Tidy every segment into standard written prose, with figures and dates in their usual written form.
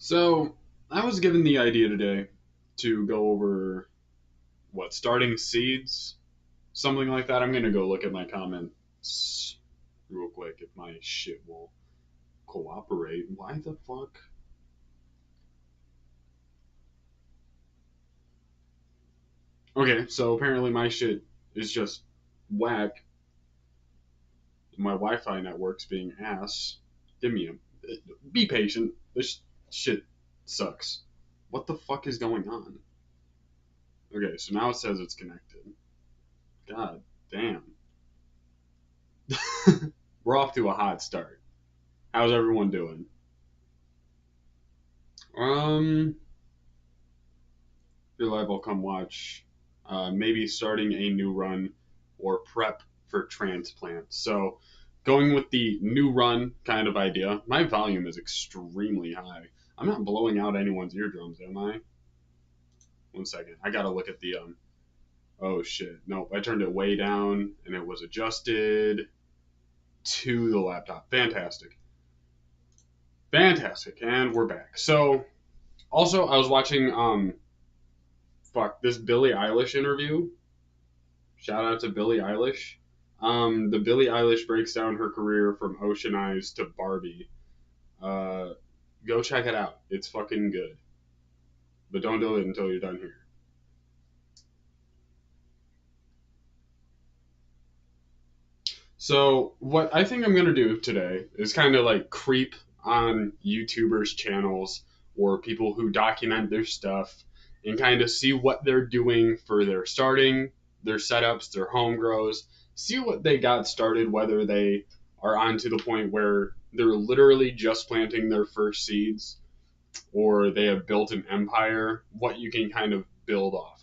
So I was given the idea today to go over starting seeds, something like that. I'm gonna go look at my comments real quick if my shit will cooperate. Why the fuck? Okay, so apparently my shit is just whack. My Wi-Fi network's being ass. Give me a. Be patient. This shit sucks. What the fuck is going on? Okay, so now it says it's connected. God damn. We're off to a hot start. How's everyone doing? Um, if you're live, I'll come watch. Maybe starting a new run or prep for transplant. So, going with the new run kind of idea. My volume is extremely high. I'm not blowing out anyone's eardrums, am I? One second. I gotta look at the Oh shit. Nope. I turned it way down and it was adjusted to the laptop. Fantastic. Fantastic. And we're back. So, also, I was watching this Billie Eilish interview. Shout out to Billie Eilish. The Billie Eilish breaks down her career from Ocean Eyes to Barbie. Uh, Go check it out. It's fucking good. But don't do it until you're done here. So what I think I'm gonna do today is kind of like creep on YouTubers' channels or people who document their stuff and kind of see what they're doing for their starting, their setups, their home grows, see what they got started, whether they are on to the point where they're literally just planting their first seeds or they have built an empire, what you can kind of build off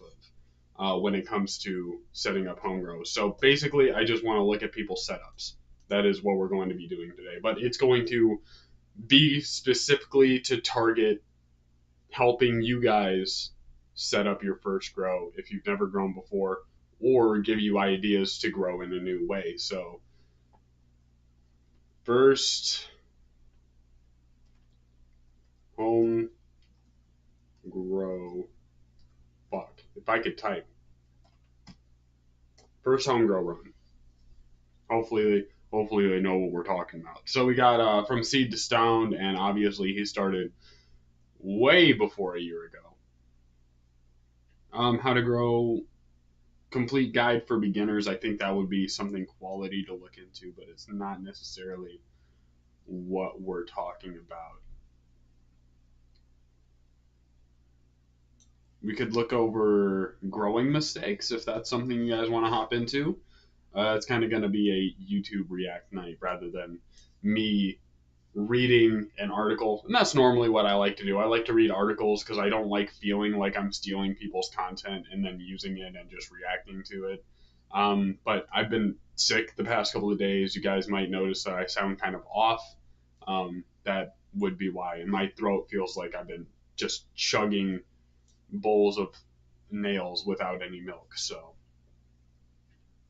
of when it comes to setting up home grows. So basically, I just want to look at people's setups. That is what we're going to be doing today. But it's going to be specifically to target helping you guys set up your first grow if you've never grown before, or give you ideas to grow in a new way. So, first, home grow. Fuck. If I could type. First home grow run. Hopefully they know what we're talking about. So we got from seed to stoned, and obviously he started way before a year ago. How to grow complete guide for beginners. I think that would be something quality to look into, but it's not necessarily what we're talking about. We could look over growing mistakes if that's something you guys want to hop into. It's kind of going to be a YouTube React night rather than me reading an article. And that's normally what I like to do. I like to read articles because I don't like feeling like I'm stealing people's content and then using it and just reacting to it. But I've been sick the past couple of days. You guys might notice that I sound kind of off. That would be why. And my throat feels like I've been just chugging bowls of nails without any milk. So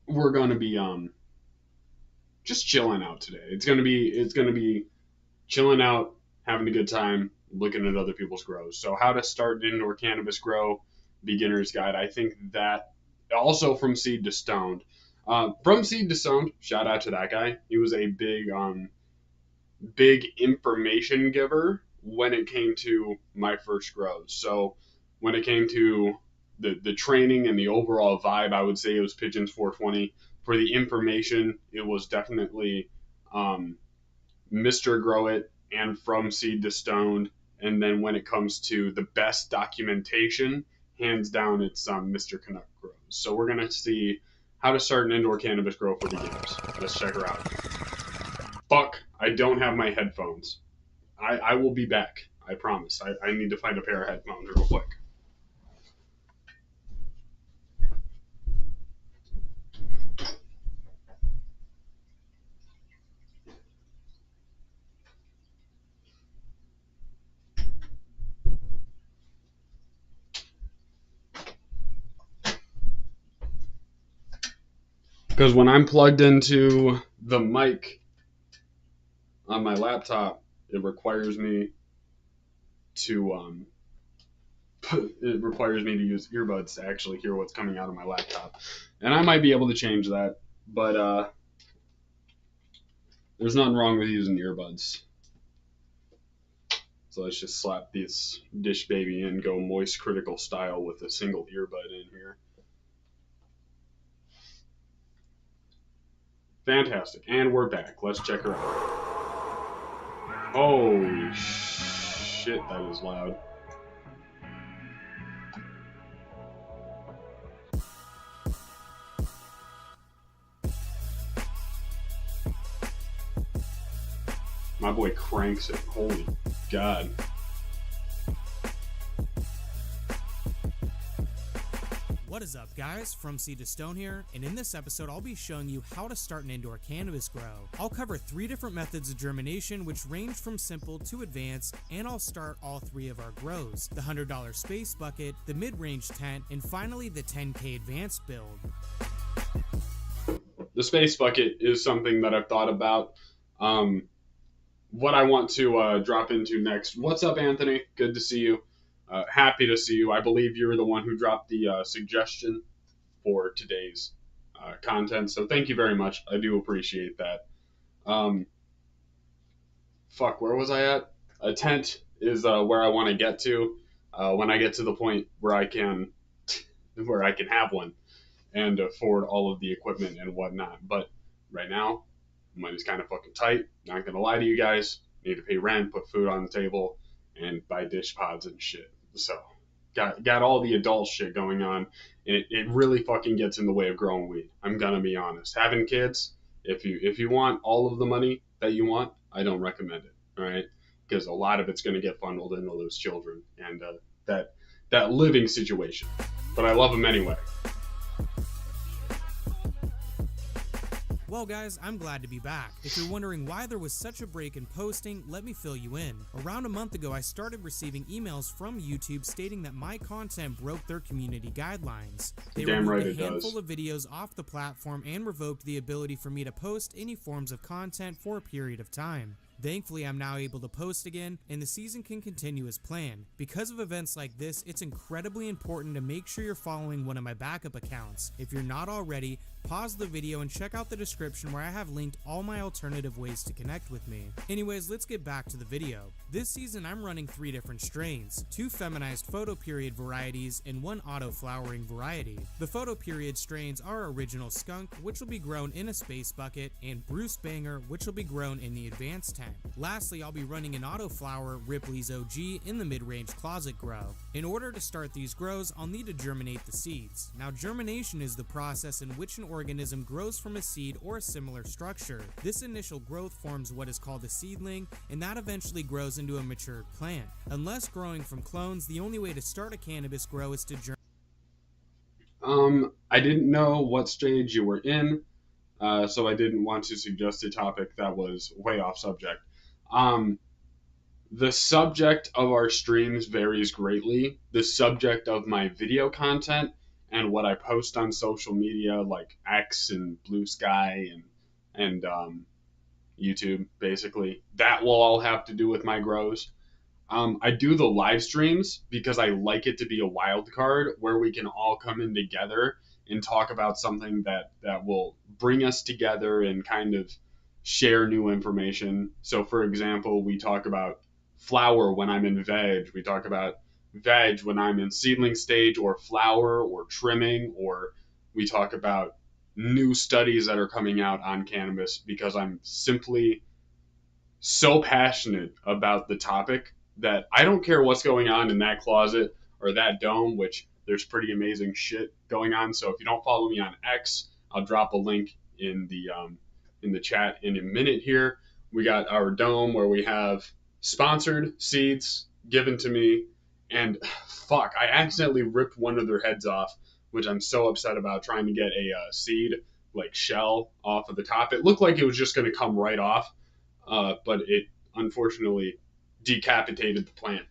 we're going to be just chilling out today. It's going to be chilling out, having a good time, looking at other people's grows. So, how to start an indoor cannabis grow, beginner's guide. I think that also from seed to stoned. From seed to stoned, shout out to that guy. He was a big information giver when it came to my first grows. So, when it came to the training and the overall vibe, I would say it was Pigeons 420. For the information, it was definitely Mr. Grow It and From Seed to Stoned. And then when it comes to the best documentation, hands down, it's Mr. Canuck Grows. So we're going to see how to start an indoor cannabis grow for beginners. Let's check her out. Fuck, I don't have my headphones. I will be back. I promise. I need to find a pair of headphones real quick. Because when I'm plugged into the mic on my laptop, it requires me to it requires me to use earbuds to actually hear what's coming out of my laptop, and I might be able to change that, but there's nothing wrong with using earbuds. So let's just slap this dish baby in, go moist critical style with a single earbud in here. Fantastic, and we're back. Let's check her out. Holy shit, that is loud. My boy cranks it. Holy God. What is up, guys? From Seed to Stone here, and in this episode I'll be showing you how to start an indoor cannabis grow. I'll cover 3 different methods of germination which range from simple to advanced, and I'll start all 3 of our grows: the $100 space bucket, the mid-range tent, and finally the 10K advanced build. The space bucket is something that I've thought about. What I want to drop into next. What's up, Anthony? Good to see you. Happy to see you. I believe you're the one who dropped the suggestion for today's content, so thank you very much. I do appreciate that. Where was I at? A tent is where I want to get to when I get to the point where I can have one and afford all of the equipment and whatnot. But right now, money's kind of fucking tight. Not gonna lie to you guys. Need to pay rent, put food on the table, and buy dish pods and shit. So got all the adult shit going on, and it really fucking gets in the way of growing weed. I'm gonna be honest. Having kids, if you want all of the money that you want, I don't recommend it. All right, because a lot of it's gonna get funneled into those children and that living situation. But I love them anyway. Well guys, I'm glad to be back. If you're wondering why there was such a break in posting, let me fill you in. Around a month ago, I started receiving emails from YouTube stating that my content broke their community guidelines. They removed a handful of videos off the platform and revoked the ability for me to post any forms of content for a period of time. Thankfully, I'm now able to post again, and the season can continue as planned. Because of events like this, it's incredibly important to make sure you're following one of my backup accounts. If you're not already, pause the video and check out the description where I have linked all my alternative ways to connect with me. Anyways, let's get back to the video. This season, I'm running 3 different strains, 2 feminized photoperiod varieties and 1 auto-flowering variety. The photoperiod strains are Original Skunk, which will be grown in a space bucket, and Bruce Banger, which will be grown in the advanced tent. Lastly, I'll be running an autoflower Ripley's OG in the mid-range closet grow. In order to start these grows, I'll need to germinate the seeds. Now, germination is the process in which an organism grows from a seed or a similar structure. This initial growth forms what is called a seedling, and that eventually grows into a mature plant. Unless growing from clones, the only way to start a cannabis grow is to germinate. I didn't know what stage you were in. So I didn't want to suggest a topic that was way off subject. The subject of our streams varies greatly. The subject of my video content and what I post on social media like X and Blue Sky and YouTube, basically, that will all have to do with my grows. I do the live streams because I like it to be a wild card where we can all come in together and talk about something that will bring us together and kind of share new information. So, for example, we talk about flower when I'm in veg. We talk about veg when I'm in seedling stage or flower or trimming, or we talk about new studies that are coming out on cannabis because I'm simply so passionate about the topic that I don't care what's going on in that closet or that dome, which there's pretty amazing shit going on. So if you don't follow me on X, I'll drop a link in the chat in a minute here. We got our dome where we have sponsored seeds given to me, and I accidentally ripped one of their heads off, which I'm so upset about, trying to get a seed like shell off of the top. It looked like it was just going to come right off, but it unfortunately decapitated the plant.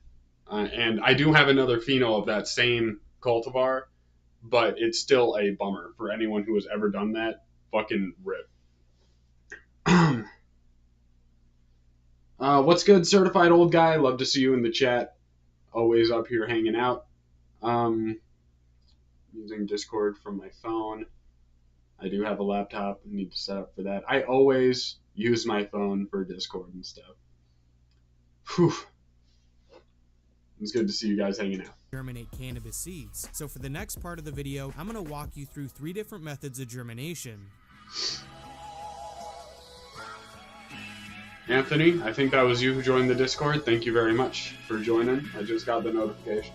And I do have another pheno of that same cultivar, but it's still a bummer for anyone who has ever done that. Fucking rip. What's good, certified old guy? Love to see you in the chat. always up here hanging out. Using Discord from my phone. I do have a laptop. I need to set up for that. I always use my phone for Discord and stuff. Whew. It's good to see you guys hanging out. Germinate cannabis seeds. So for the next part of the video, I'm going to walk you through 3 different methods of germination. Anthony, I think that was you who joined the Discord. Thank you very much for joining. I just got the notification.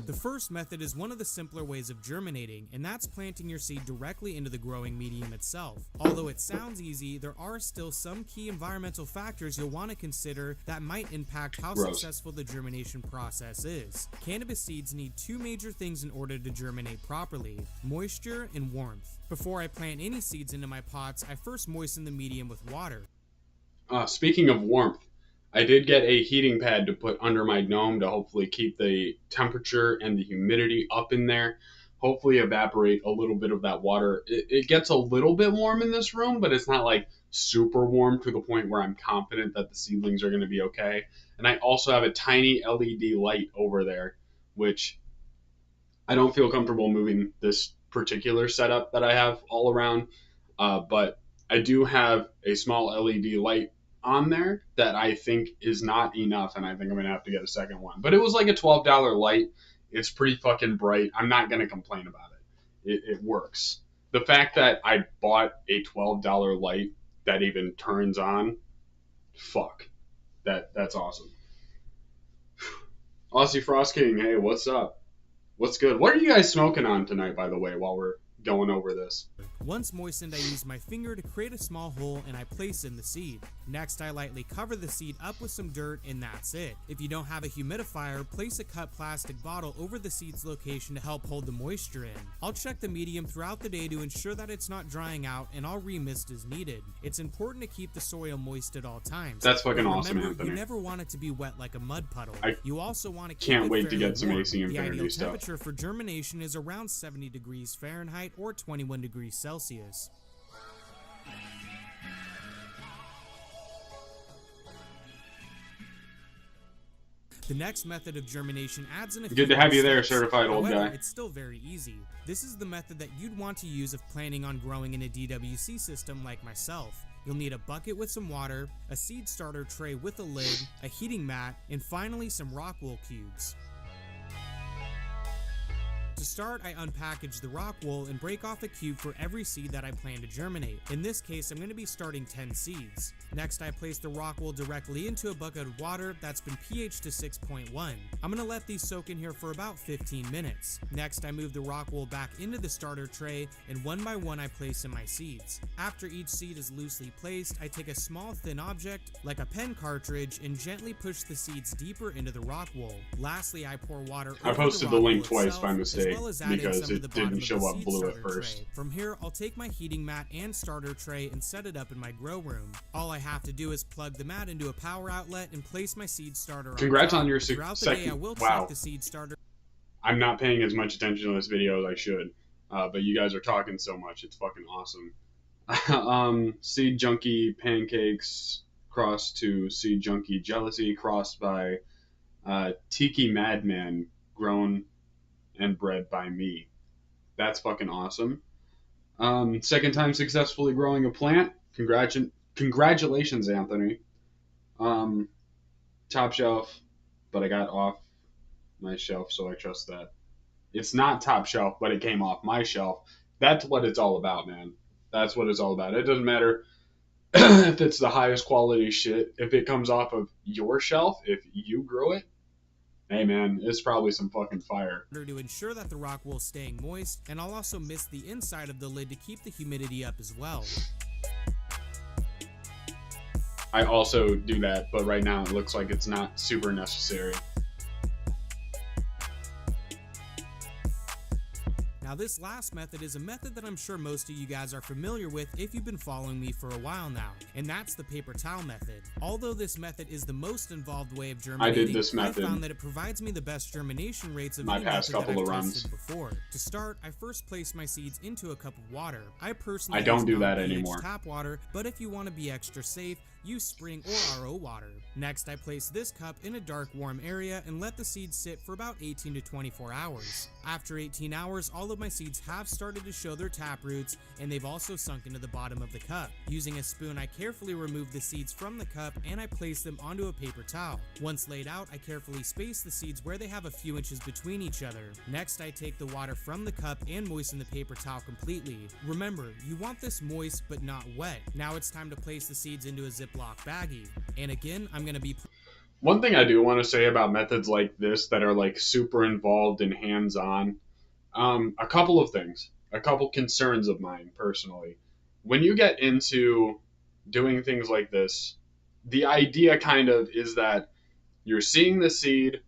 The first method is one of the simpler ways of germinating, and that's planting your seed directly into the growing medium itself. Although it sounds easy, there are still some key environmental factors you'll want to consider that might impact how successful the germination process is. Cannabis seeds need 2 major things in order to germinate properly: moisture and warmth. Before I plant any seeds into my pots, I first moisten the medium with water. Speaking of warmth, I did get a heating pad to put under my dome to hopefully keep the temperature and the humidity up in there. Hopefully evaporate a little bit of that water. It gets a little bit warm in this room, but it's not like super warm to the point where I'm confident that the seedlings are going to be okay. And I also have a tiny LED light over there, which I don't feel comfortable moving this particular setup that I have all around. But I do have a small LED light on there that I think is not enough, and I think I'm gonna have to get a second one. But it was like a $12 light. It's pretty fucking bright. I'm not gonna complain about it. It works. The fact that I bought a $12 light that even turns on, fuck, that's awesome. Aussie Frost King, hey, what's up? What's good? What are you guys smoking on tonight, by the way, while we're going over this? Once moistened, I use my finger to create a small hole and I place in the seed. Next, I lightly cover the seed up with some dirt and that's it. If you don't have a humidifier, place a cut plastic bottle over the seed's location to help hold the moisture in. I'll check the medium throughout the day to ensure that it's not drying out, and I'll remist as needed. It's important to keep the soil moist at all times. That's fucking but awesome, remember, Anthony. you never want it to be wet like a mud puddle. You also want to keep can't it wait to fairly get some warm. AC Infinity The ideal stuff. temperature for germination is around 70 degrees Fahrenheit or 21 degrees Celsius. The next method of germination adds in a few Good to have you there, steps. certified old However, guy. it's still very easy. This is the method that you'd want to use if planning on growing in a DWC system like myself. You'll need a bucket with some water, a seed starter tray with a lid, a heating mat, and finally some rock wool cubes. To start, I unpackage the rock wool and break off a cube for every seed that I plan to germinate. In this case, I'm going to be starting 10 seeds. Next, I place the rock wool directly into a bucket of water that's been pH to 6.1. I'm going to let these soak in here for about 15 minutes. Next, I move the rock wool back into the starter tray, and one by one I place in my seeds. After each seed is loosely placed, I take a small thin object, like a pen cartridge, and gently push the seeds deeper into the rock wool. Lastly, I pour water over I posted the rock link wool twice itself, by mistake as well as adding because some of it the bottom didn't of show the up seed blue at starter first. tray. From here, I'll take my heating mat and starter tray and set it up in my grow room. All I have to do is plug the mat into a power outlet and place my seed starter on Congrats top. on your Throughout the day, I second. will Wow. check the seed starter. I'm not paying as much attention to this video as I should, but you guys are talking so much. It's fucking awesome. Seed Junkie Pancakes crossed to Seed Junkie Jealousy, crossed by Tiki Madman, grown and bred by me. That's fucking awesome. Second time successfully growing a plant. Congratulations, Anthony. Top shelf, but I got off my shelf, so I trust that. It's not top shelf, but it came off my shelf. That's what it's all about, man. That's what it's all about. It doesn't matter if it's the highest quality shit. If it comes off of your shelf, if you grow it, hey man, it's probably some fucking fire. To ensure that the rock wool is staying moist, and I'll also mist the inside of the lid to keep the humidity up as well. I also do that, but right now it looks like it's not super necessary. Now this last method is a method that I'm sure most of you guys are familiar with if you've been following me for a while now, and that's the paper towel method. Although this method is the most involved way of germinating, I did this method. I found that it provides me the best germination rates of my any past method that couple I've of runs. tested before. To start, I first place my seeds into a cup of water. I personally don't use do that non-pH anymore. tap water, but if you want to be extra safe, use spring or RO water. Next, I place this cup in a dark, warm area and let the seeds sit for about 18 to 24 hours. After 18 hours, all of my seeds have started to show their tap roots, and they've also sunk into the bottom of the cup. Using a spoon, I carefully remove the seeds from the cup and I place them onto a paper towel. Once laid out, I carefully space the seeds where they have a few inches between each other. Next, I take the water from the cup and moisten the paper towel completely. Remember, you want this moist but not wet. Now it's time to place the seeds into a Ziploc baggie. And again, I'm going to be... One thing I do want to say about methods like this that are like super involved and hands-on, a couple of things, a couple concerns of mine personally. When you get into doing things like this, the idea kind of is that you're seeing the seed,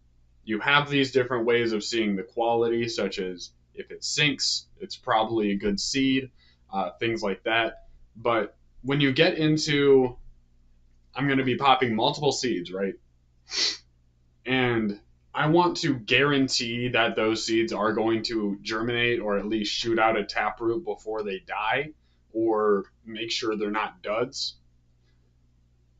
you have these different ways of seeing the quality, such as if it sinks, it's probably a good seed, things like that. But when you get into, I'm going to be popping multiple seeds, right? And I want to guarantee that those seeds are going to germinate or at least shoot out a taproot before they die, or make sure they're not duds.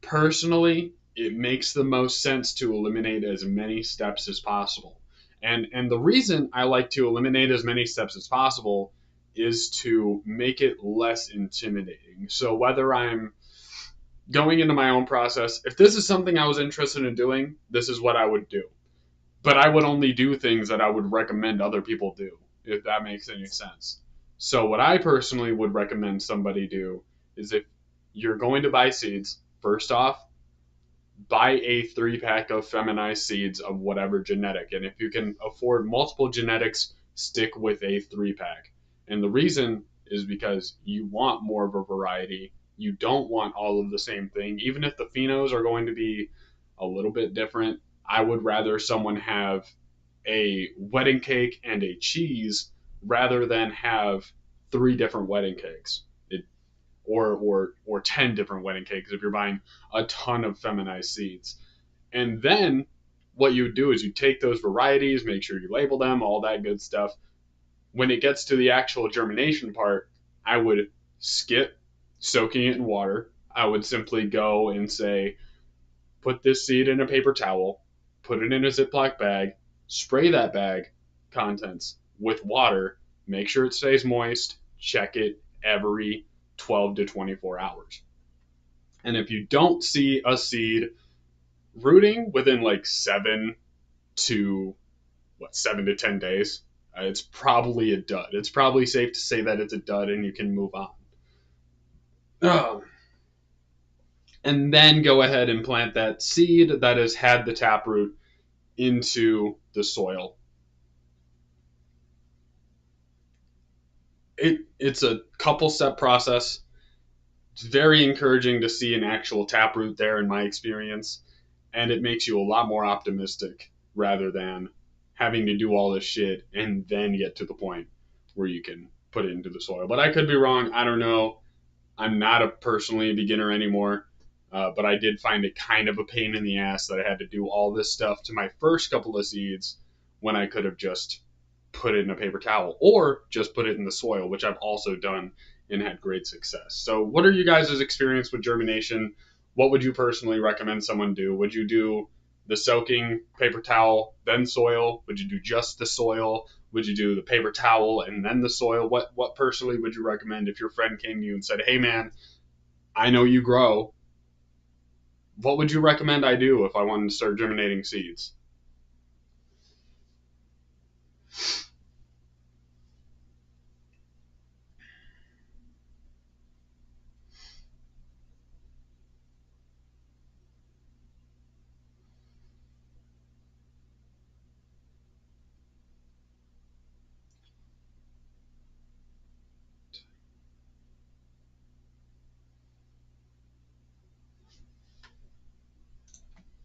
Personally, it makes the most sense to eliminate as many steps as possible. And the reason I like to eliminate as many steps as possible is to make it less intimidating. So whether I'm going into my own process, if this is something I was interested in doing, this is what I would do. But I would only do things that I would recommend other people do, if that makes any sense. So what I personally would recommend somebody do is, if you're going to buy seeds, first off, buy a 3-pack of feminized seeds of whatever genetic. And if you can afford multiple genetics, stick with a 3-pack. And the reason is because you want more of a variety. You don't want all of the same thing. Even if the phenos are going to be a little bit different, I would rather someone have a wedding cake and a cheese rather than have 3 different wedding cakes. Or 10 different wedding cakes if you're buying a ton of feminized seeds. And then what you do is you take those varieties, make sure you label them, all that good stuff. When it gets to the actual germination part, I would skip soaking it in water. I would simply go and say, put this seed in a paper towel, put it in a Ziploc bag, spray that bag contents with water, make sure it stays moist, check it every 12 to 24 hours. And if you don't see a seed rooting within like 7 to 10 days, it's probably a dud. It's probably safe to say that it's a dud and you can move on. And then go ahead and plant that seed that has had the taproot into the soil. It's a couple step process. It's very encouraging to see an actual taproot there in my experience, and it makes you a lot more optimistic rather than having to do all this shit and then get to the point where you can put it into the soil. But I could be wrong. I don't know. I'm not personally a beginner anymore, but I did find it kind of a pain in the ass that I had to do all this stuff to my first couple of seeds when I could have just put it in a paper towel or just put it in the soil, which I've also done and had great success. So what are you guys' experience with germination? What would you personally recommend someone do? Would you do the soaking, paper towel, then soil? Would you do just the soil? Would you do the paper towel and then the soil? What personally would you recommend if your friend came to you and said, hey man, I know you grow. What would you recommend I do if I wanted to start germinating seeds?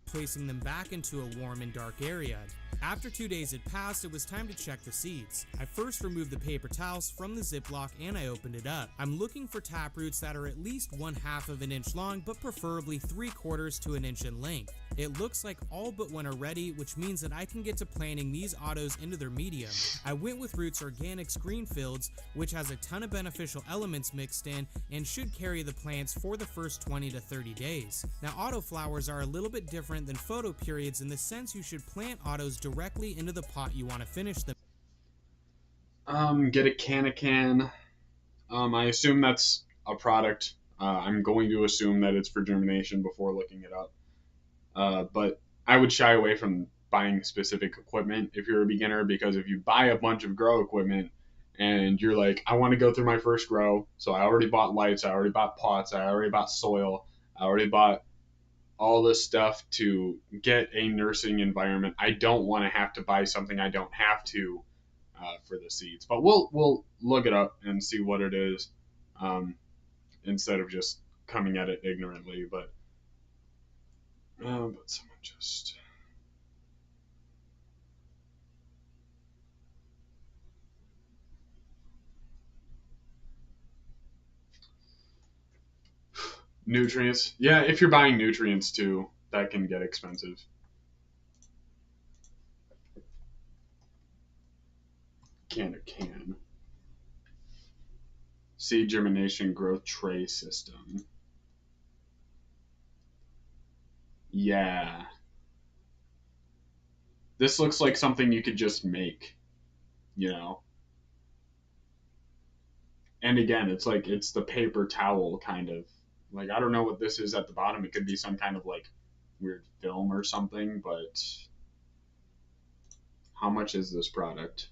Placing them back into a warm and dark area. After 2 days had passed, it was time to check the seeds. I first removed the paper towels from the Ziploc and I opened it up. I'm looking for tap roots that are at least 1/2 of an inch long, but preferably 3/4 to an inch in length. It looks like all but one are ready, which means that I can get to planting these autos into their medium. I went with Roots Organics Greenfields, which has a ton of beneficial elements mixed in and should carry the plants for the first 20 to 30 days. Now, autoflowers are a little bit different than photoperiod in the sense you should plant autos directly into the pot you want to finish them. Get a Can-A-Can. I assume that's a product. I'm going to assume that it's for germination before looking it up. But I would shy away from buying specific equipment if you're a beginner, because if you buy a bunch of grow equipment and you're like, I want to go through my first grow, so I already bought lights, I already bought pots, I already bought soil, I already bought all this stuff to get a nursing environment. I don't want to have to buy something I don't have to for the seeds. But we'll look it up and see what it is, instead of just coming at it ignorantly. But someone just... Nutrients. Yeah, if you're buying nutrients too, that can get expensive. Can. Seed germination growth tray system. Yeah. This looks like something you could just make, you know. And again, it's like, it's the paper towel kind of. Like, I don't know what this is at the bottom. It could be some kind of like weird film or something, but how much is this product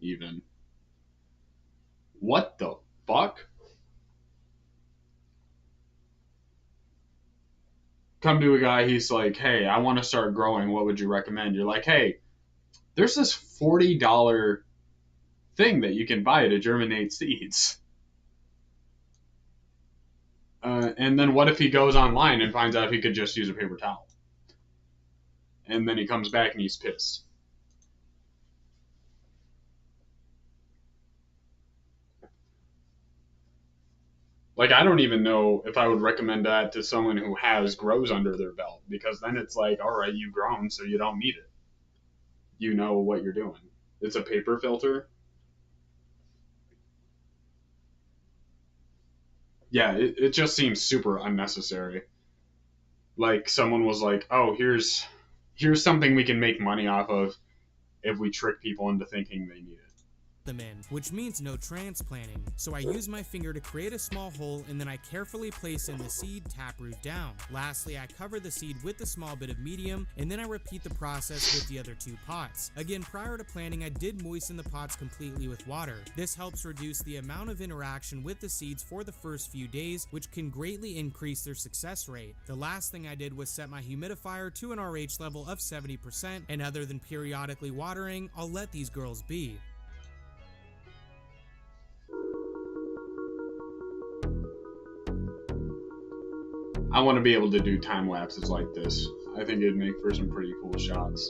even? What the fuck? Come to a guy, he's like, hey, I want to start growing. What would you recommend? You're like, hey, there's this $40 thing that you can buy to germinate seeds. And then what if he goes online and finds out he could just use a paper towel? And then he comes back and he's pissed. Like, I don't even know if I would recommend that to someone who has grows under their belt, because then it's like, all right, you've grown, so you don't need it. You know what you're doing. It's a paper filter. Yeah, it just seems super unnecessary. Like, someone was like, oh, here's something we can make money off of if we trick people into thinking they need it. Them in, which means no transplanting. So I use my finger to create a small hole, and then I carefully place in the seed taproot down. Lastly, I cover the seed with a small bit of medium, and then I repeat the process with the other 2 pots. Again, prior to planting, I did moisten the pots completely with water. This helps reduce the amount of interaction with the seeds for the first few days, which can greatly increase their success rate. The last thing I did was set my humidifier to an RH level of 70%, and other than periodically watering, I'll let these girls be. I want to be able to do time lapses like this. I think it'd make for some pretty cool shots.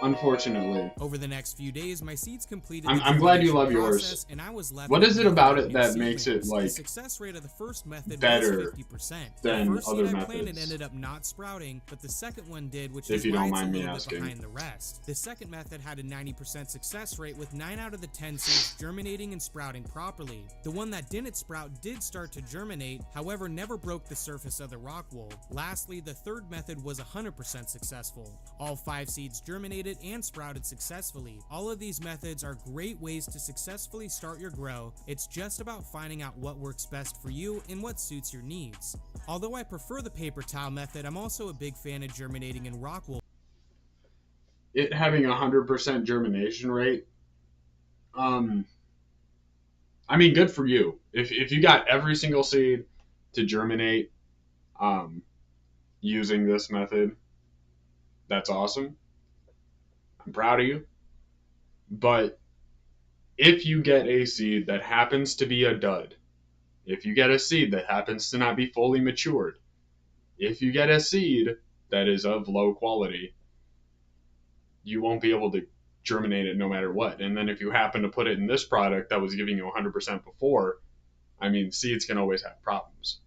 Unfortunately. Over the next few days, my seeds completed. I'm glad you love yours. And I was left. What is it about it that makes it like the success rate of the first method better was 50%. than the first other seed I methods? planted ended up not sprouting, but the second one did, which If is you why don't it's mind a me little bit asking. behind the rest. The second method had a 90% success rate with 9 out of the 10 seeds germinating and sprouting properly. The one that didn't sprout did start to germinate, however never broke the surface of the rock wool. Lastly, the third method was 100% successful. All 5 seeds germinated and sprouted successfully. All of these methods are great ways to successfully start your grow. It's just about finding out what works best for you and what suits your needs. Although I prefer the paper towel method, I'm also a big fan of germinating in rock wool. It having 100% germination rate. I mean, good for you. If you got every single seed to germinate using this method, that's awesome. I'm proud of you. But if you get a seed that happens to be a dud, If you get a seed that happens to not be fully matured, if you get a seed that is of low quality, you won't be able to germinate it no matter what. And then if you happen to put it in this product that was giving you 100% before, I mean, seeds can always have problems.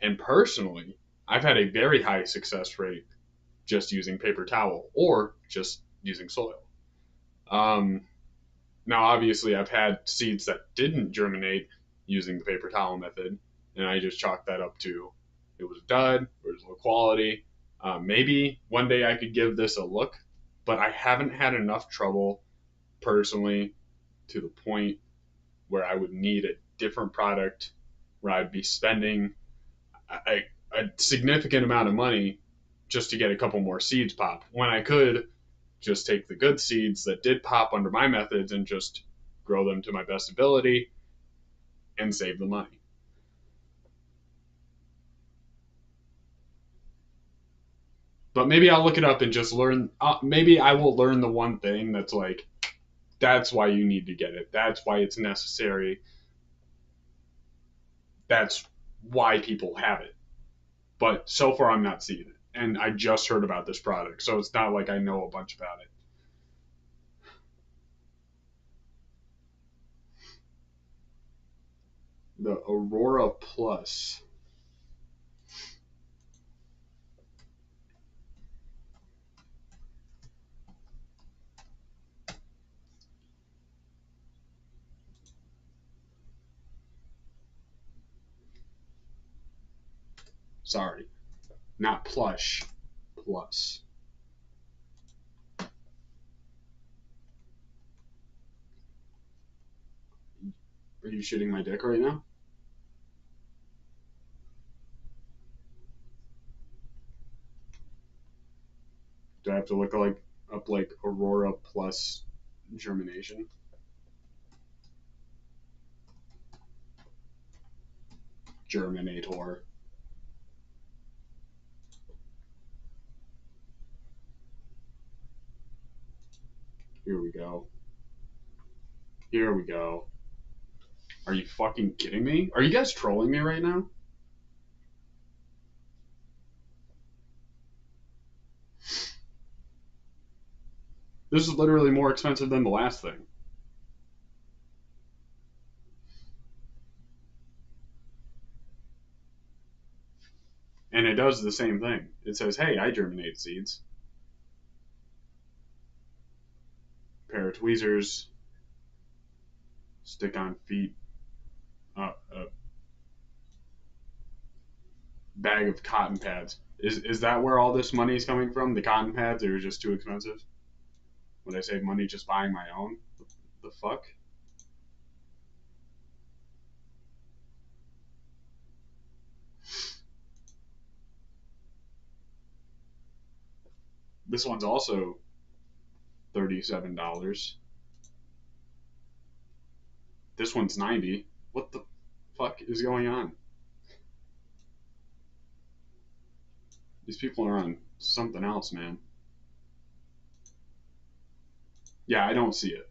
And personally, I've had a very high success rate just using paper towel or just using soil. Now, obviously, I've had seeds that didn't germinate using the paper towel method, and I just chalked that up to it was a dud, it was low quality. Maybe one day I could give this a look, but I haven't had enough trouble personally to the point where I would need a different product, where I'd be spending a significant amount of money just to get a couple more seeds pop, when I could just take the good seeds that did pop under my methods and just grow them to my best ability and save the money. But maybe I'll look it up and just learn. Maybe I will learn the one thing that's like, that's why you need to get it. That's why it's necessary. That's why people have it. But so far, I'm not seeing it. And I just heard about this product, so it's not like I know a bunch about it. The Aurora Plus. Sorry, not plush. Plus. Are you shitting my dick right now? Do I have to look up Aurora Plus germination? Germinator. Here we go. Here we go. Are you fucking kidding me? Are you guys trolling me right now? This is literally more expensive than the last thing. And it does the same thing. It says, hey, I germinate seeds. Pair of tweezers. Stick on feet. Bag of cotton pads. Is that where all this money is coming from? The cotton pads? They were just too expensive? Would I save money just buying my own? The fuck? This one's also $37. This one's $90. What the fuck is going on? These people are on something else, man. Yeah, I don't see it.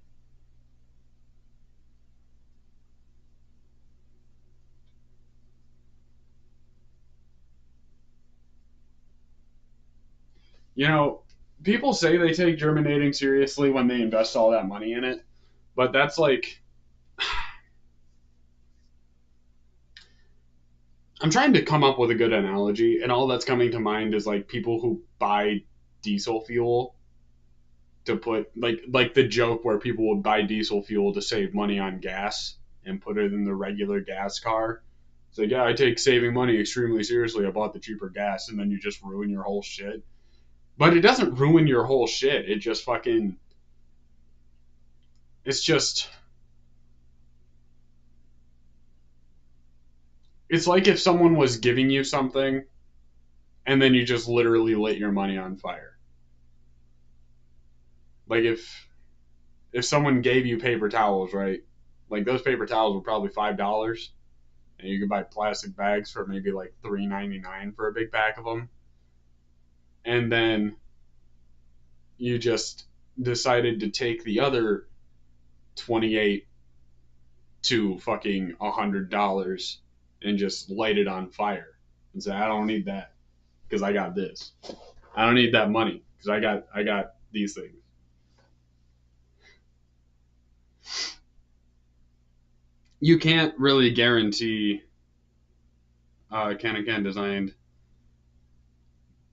You know, people say they take germinating seriously when they invest all that money in it, but that's like, I'm trying to come up with a good analogy, and all that's coming to mind is like people who buy diesel fuel to put like the joke where people would buy diesel fuel to save money on gas and put it in the regular gas car. It's like, yeah, I take saving money extremely seriously. I bought the cheaper gas, and then you just ruin your whole shit. But it doesn't ruin your whole shit. It just fucking. It's just. It's like if someone was giving you something and then you just literally lit your money on fire. Like if someone gave you paper towels, right? Like those paper towels were probably $5, and you could buy plastic bags for maybe like $3.99 for a big pack of them. And then you just decided to take the other 28 to fucking $100 and just light it on fire and say, I don't need that because I got this. I don't need that money because I got these things. You can't really guarantee CanCan designed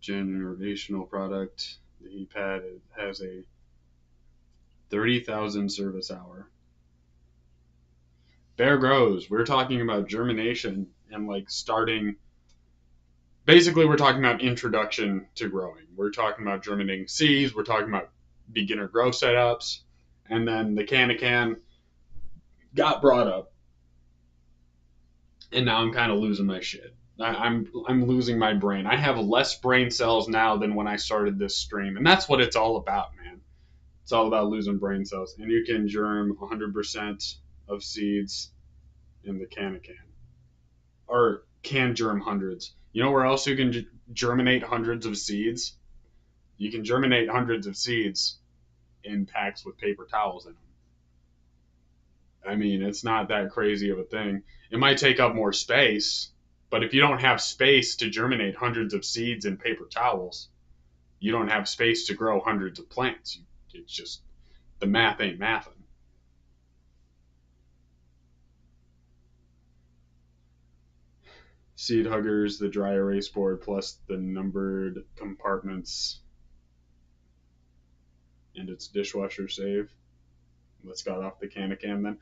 generational product. The heat-pad has a 30,000 service hour. Bear grows. We're talking about germination and like starting. Basically, we're talking about introduction to growing. We're talking about germinating seeds. We're talking about beginner grow setups, and then the CanCan got brought up, and now I'm kind of losing my shit. I'm losing my brain. I have less brain cells now than when I started this stream, and that's what it's all about, man. It's all about losing brain cells, and you can germ 100% of seeds in the CanCan, or can germ hundreds. You know where else you can germinate hundreds of seeds? You can germinate hundreds of seeds in packs with paper towels in them. I mean, it's not that crazy of a thing. It might take up more space, but if you don't have space to germinate hundreds of seeds in paper towels, you don't have space to grow hundreds of plants. It's just, the math ain't mathing. Seed huggers, the dry erase board, plus the numbered compartments, and its dishwasher save. Let's got off the CanCan then.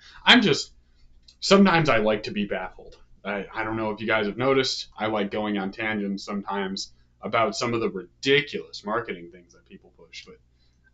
Sometimes I like to be baffled. I don't know if you guys have noticed, I like going on tangents sometimes about some of the ridiculous marketing things that people push, but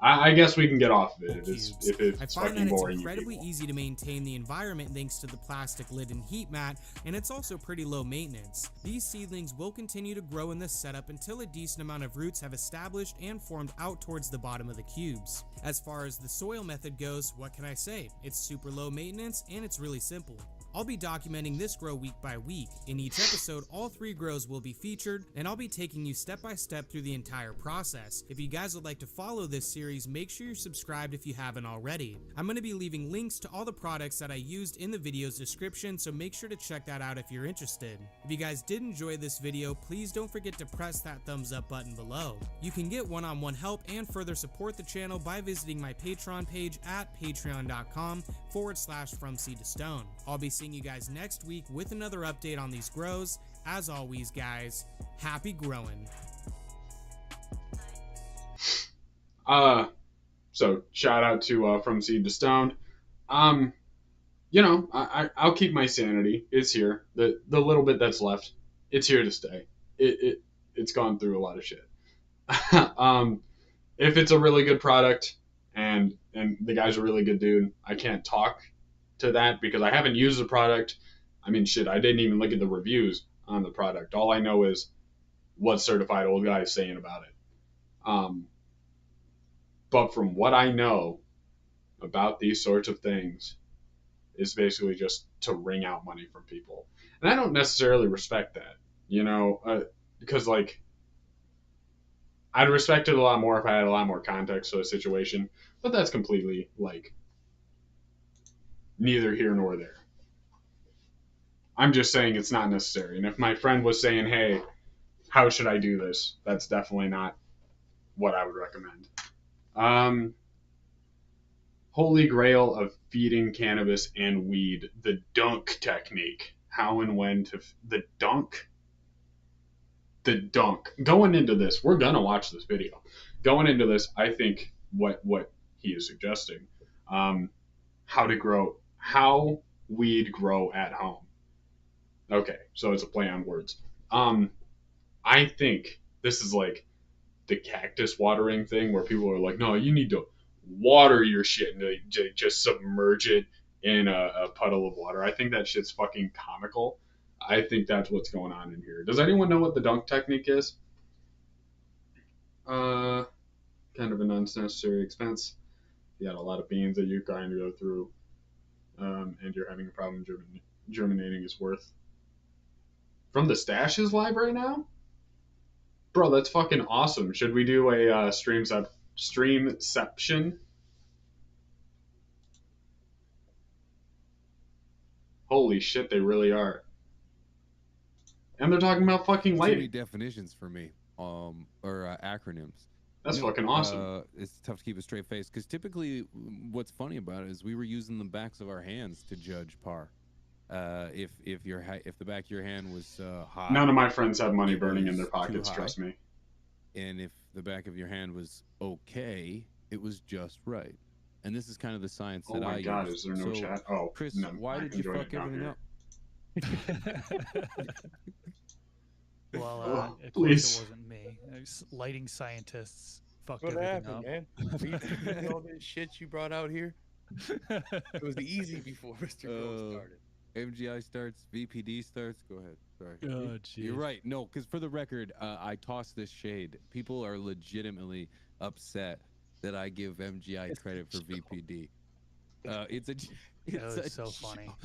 I guess we can get off of it if it's fucking boring. It's incredibly easy to maintain the environment thanks to the plastic lid and heat mat, and it's also pretty low maintenance. These seedlings will continue to grow in this setup until a decent amount of roots have established and formed out towards the bottom of the cubes. As far as the soil method goes, what can I say? It's super low maintenance and it's really simple. I'll be documenting this grow week by week. In each episode, all 3 grows will be featured, and I'll be taking you step by step through the entire process. If you guys would like to follow this series, make sure you're subscribed if you haven't already. I'm going to be leaving links to all the products that I used in the video's description, so make sure to check that out if you're interested. If you guys did enjoy this video, please don't forget to press that thumbs up button below. You can get one-on-one help and further support the channel by visiting my Patreon page at patreon.com/FromSeedToStone. I'll be seeing you guys next week with another update on these grows. As always, guys, happy growing. So shout out to From Seed to Stone. You know, I'll keep my sanity. It's here. The little bit that's left, it's here to stay. It's gone through a lot of shit. If it's a really good product and the guy's a really good dude, I can't talk to that because I haven't used the product. I mean, shit, I didn't even look at the reviews on the product. All I know is what Certified Old Guy is saying about it. But from what I know about these sorts of things, is basically just to wring out money from people. And I don't necessarily respect that, you know, because, like, I'd respect it a lot more if I had a lot more context to the situation, but that's completely, like, neither here nor there. I'm just saying it's not necessary. And if my friend was saying, hey, how should I do this? That's definitely not what I would recommend. Holy grail of feeding cannabis and weed, the dunk technique. How and when to the dunk. Going into this, we're gonna watch this video. Going into this, I think what he is suggesting, how weed grow at home. Okay, so it's a play on words. I think this is like the cactus watering thing where people are like, no, you need to water your shit and just submerge it in a puddle of water. I think that shit's fucking comical. I think that's what's going on in here. Does anyone know what the dunk technique is? Kind of an unnecessary expense. You had a lot of beans that you're trying to go through, and you're having a problem germinating is worth. From the stashes live right now? Bro, that's fucking awesome. Should we do a streamception? Holy shit, they really are. And they're talking about fucking Too many lighting. definitions for me, or acronyms. That's fucking awesome. It's tough to keep a straight face because typically, what's funny about it is we were using the backs of our hands to judge par. If the back of your hand was high, None of my friends have money it burning in was their too pockets. high. Trust me. and if the back of your hand was okay, it was just right. And this is kind of the science Oh that my I god, use. is there no So, chat? Oh, Chris, no, why I did can you join fuck it down everything here. up? Well, Oh, of course please. it wasn't me. Lighting scientists fucked What everything happened, up. man? Are you doing all this shit you brought out here? It was easy before Mr. Gold started. MGI starts, VPD starts. Go ahead. Sorry. Oh, You're jeez. right. No, because for the record, I tossed this shade. People are legitimately upset that I give MGI credit for VPD. It's a. It's was a so funny. joke.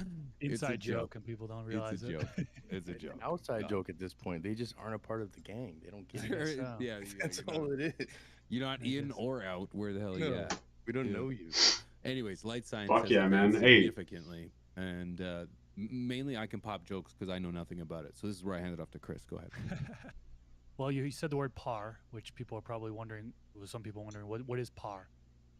It's a Inside joke, and people don't realize It's a it. joke. It's a It's joke. an outside joke at this point. They just aren't a part of the gang. They don't get There it. is- so. yeah, That's you're all not, it is. you're not I in guess. or out. Where the hell are you No. at? We don't Dude. know you. Anyways, light science Fuck has yeah, man. advanced Hey. significantly, and mainly I can pop jokes because I know nothing about it. So this is where I hand it off to Chris. Go ahead. Well, you said the word PAR, which people are probably wondering. Some people wondering what is PAR?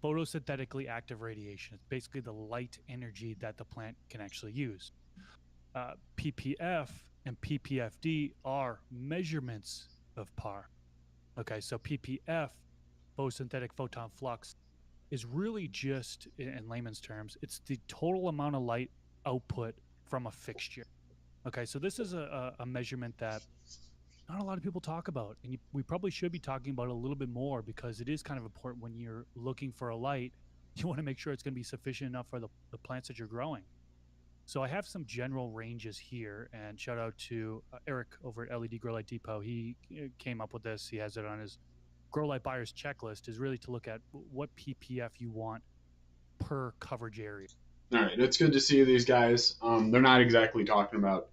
Photosynthetically active radiation. It's basically the light energy that the plant can actually use. PPF and PPFD are measurements of PAR. Okay, so PPF, photosynthetic photon flux, is really just, in layman's terms, it's the total amount of light output from a fixture. Okay, so this is a measurement that not a lot of people talk about, and we probably should be talking about it a little bit more because it is kind of important when you're looking for a light. You want to make sure it's going to be sufficient enough for the plants that you're growing. So I have some general ranges here, and shout out to Eric over at LED Grow Light Depot. He came up with this. He has it on his Grow Light Buyer's checklist, is really to look at what PPF you want per coverage area. All right, it's good to see these guys. They're not exactly talking about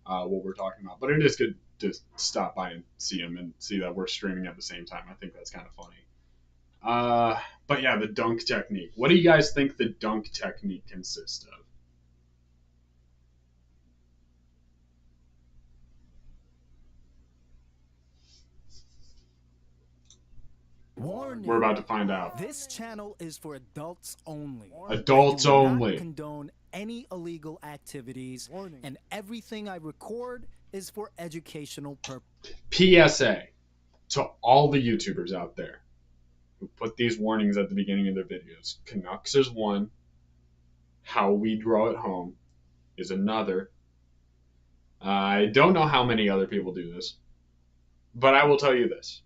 what we're talking about, but it is good to stop by and see them and see that we're streaming at the same time. I think that's kind of funny. But yeah, the dunk technique. What do you guys think the dunk technique consists of? Warning. We're about to find out. This channel is for adults only. Adults I do only. Not condone any illegal activities, and everything I record is for educational purposes. PSA to all the YouTubers out there who put these warnings at the beginning of their videos. Canucks is one. How we grow at home is another. I don't know how many other people do this, but I will tell you this.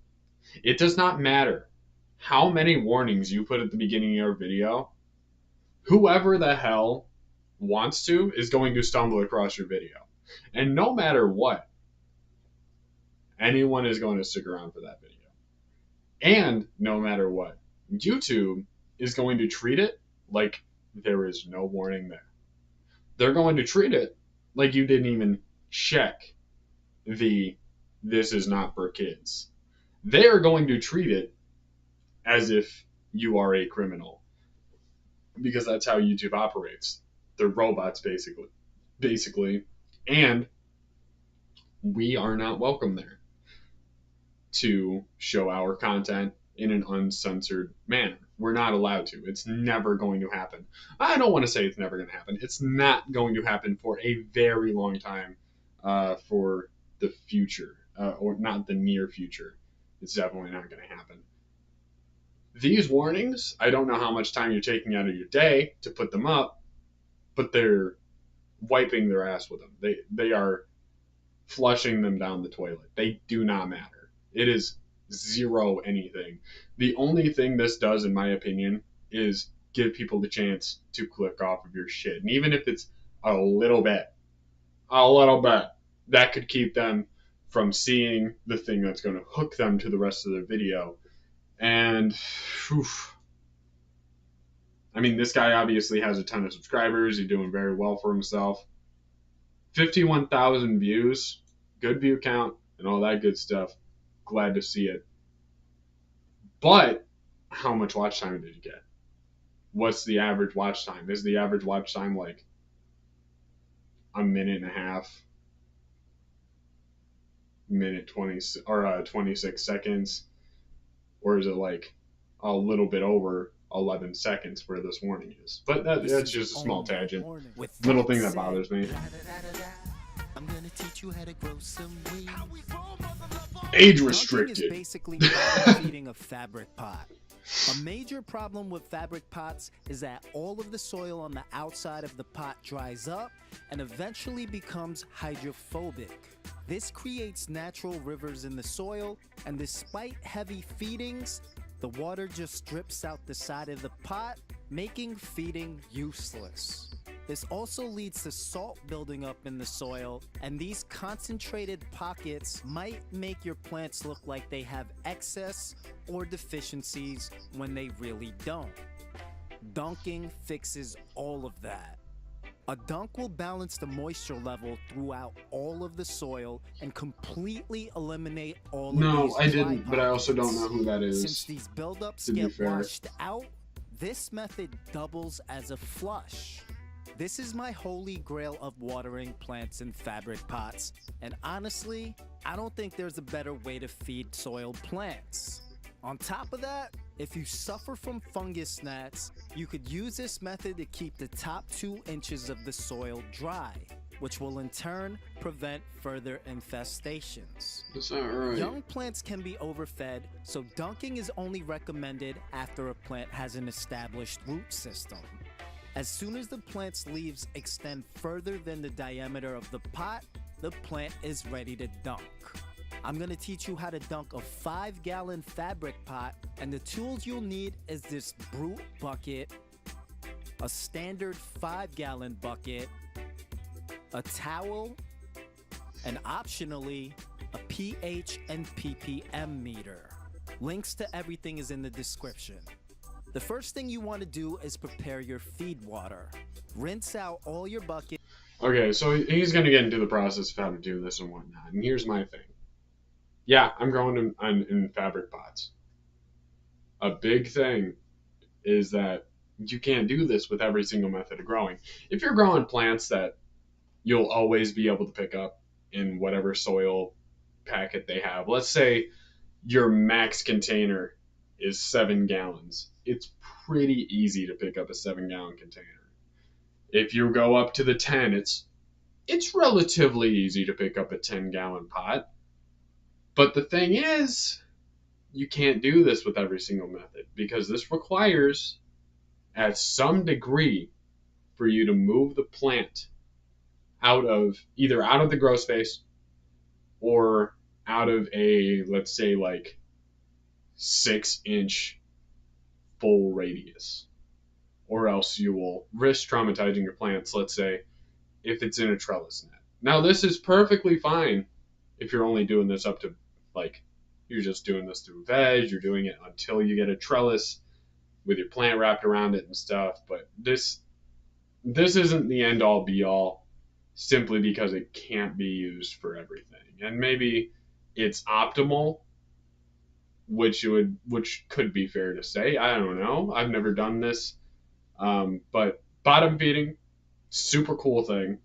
It does not matter how many warnings you put at the beginning of your video. Whoever the hell wants to is going to stumble across your video. And no matter what, anyone is going to stick around for that video. And no matter what, YouTube is going to treat it like there is no warning there. They're going to treat it like you didn't even check the "this is not for kids." They are going to treat it as if you are a criminal. Because that's how YouTube operates. They're robots, basically. And we are not welcome there to show our content in an uncensored manner. We're not allowed to. It's never going to happen. I don't want to say it's never going to happen. It's not going to happen for a very long time for the future, or not the near future. It's definitely not going to happen. These warnings, I don't know how much time you're taking out of your day to put them up, but they're wiping their ass with them. They are flushing them down the toilet. They do not matter. It is zero anything. The only thing this does, in my opinion, is give people the chance to click off of your shit. And even if it's a little bit, that could keep them from seeing the thing that's going to hook them to the rest of the video. And, I mean, this guy obviously has a ton of subscribers. He's doing very well for himself. 51,000 views, good view count, and all that good stuff. Glad to see it. But how much watch time did you get? What's the average watch time? Is the average watch time like a minute and a half? minute 20 or 26 seconds, or is it like a little bit over 11 seconds where this warning is? But that's just a small tangent. Little thing that bothers me. I'm gonna teach you how to grow some weed. Age Dunking restricted. is basically bottom feeding a fabric pot. A major problem with fabric pots is that all of the soil on the outside of the pot dries up and eventually becomes hydrophobic. This creates natural rivers in the soil, and despite heavy feedings, the water just drips out the side of the pot, making feeding useless. This also leads to salt building up in the soil, and these concentrated pockets might make your plants look like they have excess or deficiencies when they really don't. Dunking fixes all of that. A dunk will balance the moisture level throughout all of the soil and completely eliminate all of No, these I dry didn't, but I also don't pockets. know who that Since is. these buildups to be get fair. washed out, this method doubles as a flush. This is my holy grail of watering plants in fabric pots, and honestly, I don't think there's a better way to feed soiled plants. On top of that, if you suffer from fungus gnats, you could use this method to keep the top 2 inches of the soil dry, which will in turn prevent further infestations. Is that right? Young plants can be overfed, so dunking is only recommended after a plant has an established root system. As soon as the plant's leaves extend further than the diameter of the pot, the plant is ready to dunk. I'm gonna teach you how to dunk a 5-gallon fabric pot, and the tools you'll need is this Brute bucket, a standard 5-gallon bucket, a towel, and optionally, a pH and ppm meter. Links to everything is in the description. The first thing you want to do is prepare your feed water. Rinse out all your buckets. Okay, so he's going to get into the process of how to do this and whatnot. And here's my thing. Yeah, I'm growing in fabric pots. A big thing is that you can't do this with every single method of growing. If you're growing plants that you'll always be able to pick up in whatever soil packet they have, let's say your max container is 7 gallons. It's pretty easy to pick up a 7-gallon container. If you go up to the 10, it's relatively easy to pick up a 10-gallon pot. But the thing is, you can't do this with every single method because this requires, at some degree, for you to move the plant either out of the grow space or out of a, let's say, like 6-inch full radius, or else you will risk traumatizing your plants, let's say, if it's in a trellis net. Now, this is perfectly fine if you're only doing this up to, like, you're just doing this through veg, you're doing it until you get a trellis with your plant wrapped around it and stuff, but this isn't the end-all be-all simply because it can't be used for everything. And maybe it's optimal, which could be fair to say. I don't know. I've never done this. But bottom feeding, super cool thing.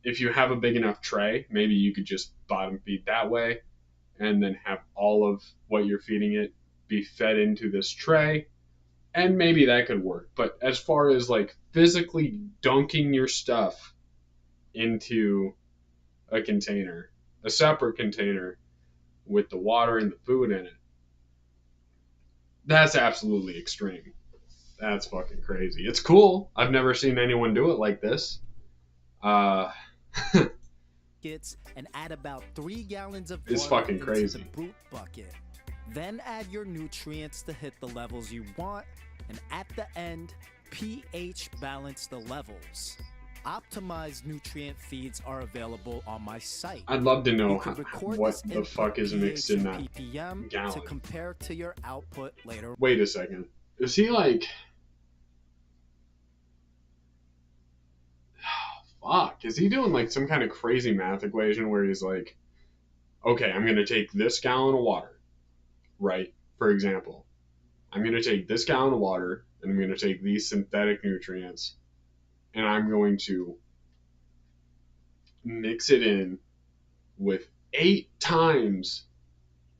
If you have a big enough tray, maybe you could just bottom feed that way and then have all of what you're feeding it be fed into this tray. And maybe that could work. But as far as like physically dunking your stuff into a container, a separate container with the water and the food in it, that's absolutely extreme. That's fucking crazy. It's cool. I've never seen anyone do it like this. And add about 3 gallons of It's water fucking into crazy. the Brute bucket. Then add your nutrients to hit the levels you want, and at the end, pH balance the levels. Optimized nutrient feeds are available on my site. I'd love to know You can record what this the input fuck is mixed in pH that and ppm gallon. to compare to your output later. Wait a second. Is he like... Fuck. Is he doing like some kind of crazy math equation where he's like, okay, I'm going to take this gallon of water, right? For example, I'm going to take this gallon of water and I'm going to take these synthetic nutrients and I'm going to mix it in with 8 times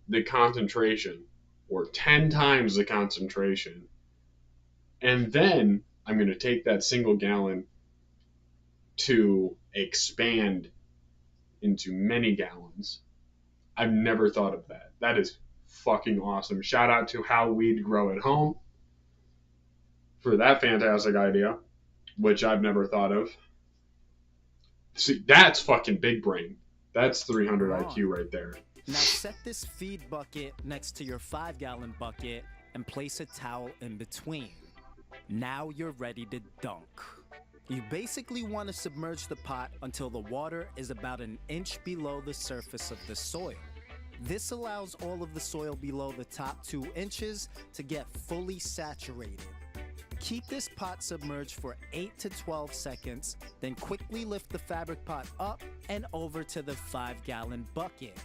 the concentration or 10 times the concentration. And then I'm going to take that single gallon to expand into many gallons. I've never thought of that. That is fucking awesome. Shout out to How Weed Grow at Home for that fantastic idea, which I've never thought of. See, that's fucking big brain. That's 300 IQ right there. Now set this feed bucket next to your 5-gallon bucket and place a towel in between. Now you're ready to dunk. You basically want to submerge the pot until the water is about an inch below the surface of the soil. This allows all of the soil below the top 2 inches to get fully saturated. Keep this pot submerged for 8 to 12 seconds, then quickly lift the fabric pot up and over to the 5-gallon bucket.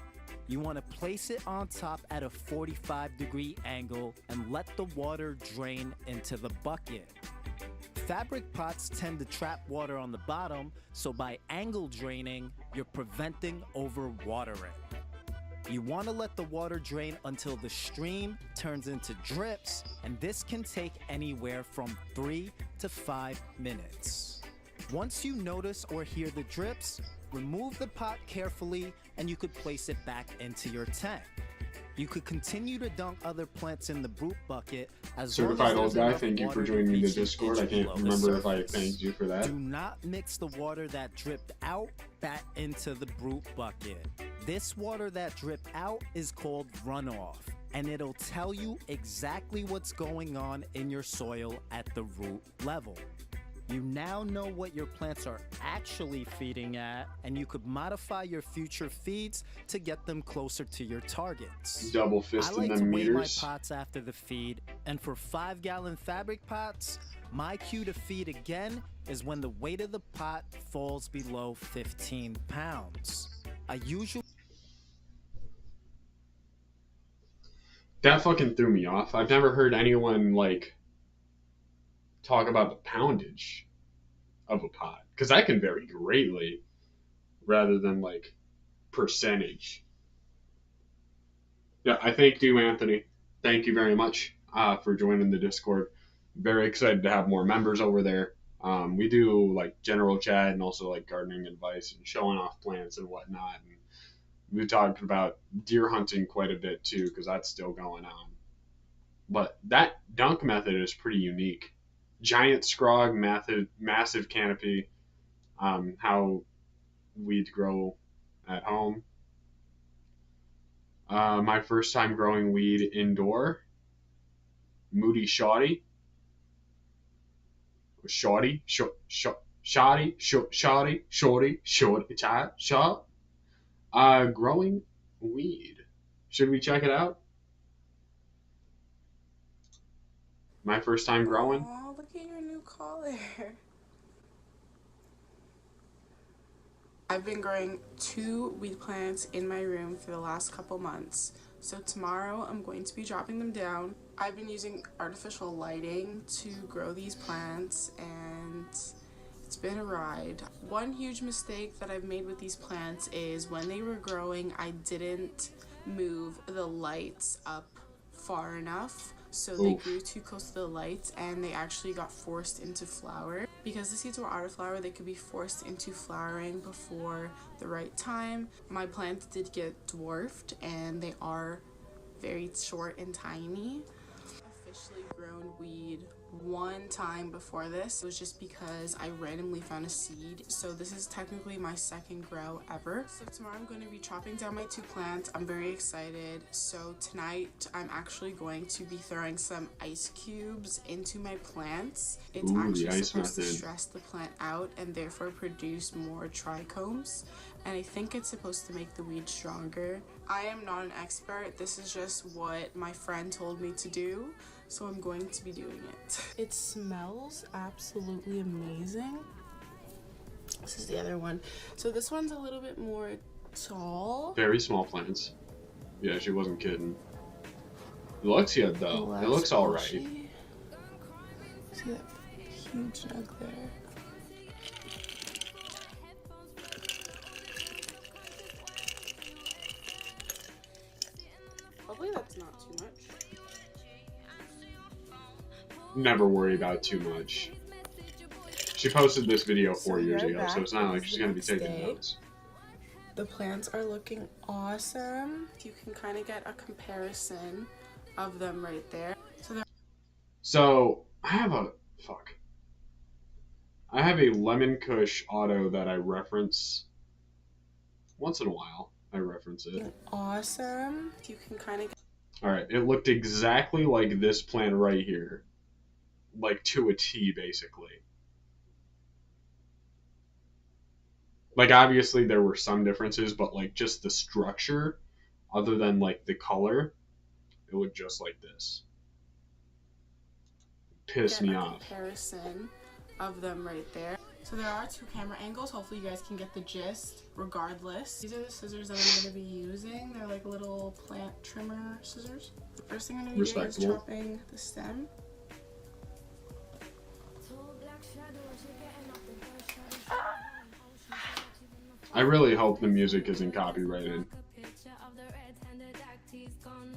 You want to place it on top at a 45-degree angle and let the water drain into the bucket. Fabric pots tend to trap water on the bottom, so by angle draining, you're preventing overwatering. You want to let the water drain until the stream turns into drips, and this can take anywhere from 3 to 5 minutes. Once you notice or hear the drips, remove the pot carefully and you could place it back into your tank. You could continue to dunk other plants in the brute bucket as Certified long old as guy, there's thank you enough for water joining me in the reach an Discord. I inch can't below the remember if I surface. thanked you for that. Do not mix the water that dripped out back into the brute bucket. This water that dripped out is called runoff, and it'll tell you exactly what's going on in your soil at the root level. You now know what your plants are actually feeding at, and you could modify your future feeds to get them closer to your targets. Double I fisting like to them weigh my meters. pots after the feed, and for 5-gallon fabric pots, my cue to feed again is when the weight of the pot falls below 15 pounds. I usually That fucking threw me off. I've never heard anyone like talk about the poundage of a pot, because that can vary greatly rather than like percentage. Yeah, I thank you, Anthony. Thank you very much for joining the Discord. Very excited to have more members over there. We do like general chat and also like gardening advice and showing off plants and whatnot. And we talked about deer hunting quite a bit too, because that's still going on. But that dunk method is pretty unique. Giant scrog, massive canopy, how weeds grow at home. My first time growing weed indoor. Moody Shoddy. Shoddy. Growing weed. Should we check it out? My first time growing. Oh, look at your new collar. I've been growing 2 weed plants in my room for the last couple months. So tomorrow I'm going to be dropping them down. I've been using artificial lighting to grow these plants and it's been a ride. One huge mistake that I've made with these plants is when they were growing, I didn't move the lights up far enough. So they grew too close to the lights and they actually got forced into flower. Because the seeds were out of flower, they could be forced into flowering before the right time. My plants did get dwarfed and they are very short and tiny. I've officially grown weed one time before this. It was just because I randomly found a seed. So this is technically my second grow ever. So tomorrow I'm going to be chopping down my 2 plants. I'm very excited. So tonight I'm actually going to be throwing some ice cubes into my plants. It's actually supposed to stress the plant out and therefore produce more trichomes. And I think it's supposed to make the weed stronger. I am not an expert. This is just what my friend told me to do. So I'm going to be doing it. It smells absolutely amazing. This is the other one. So this one's a little bit more tall. Very small plants. Yeah, she wasn't kidding. It looks good though. It looks alright. See that huge nug there? never worry about too much. She posted this video 4 years ago, so it's not like she's going to be taking notes. The plants are looking awesome. You can kind of get a comparison of them right there. So I have a Lemon Kush auto that I reference once in a while. I reference it. Awesome. You can kind of. All right, it looked exactly like this plant right here, like to a T, basically. Like, obviously there were some differences, but like just the structure, other than like the color, it looked just like this. Pissed me off. Comparison of them right there. So there are 2 camera angles. Hopefully you guys can get the gist regardless. These are the scissors that I'm going to be using. They're like little plant trimmer scissors. The first thing I'm going to be doing is chopping the stem. I really hope the music isn't copyrighted.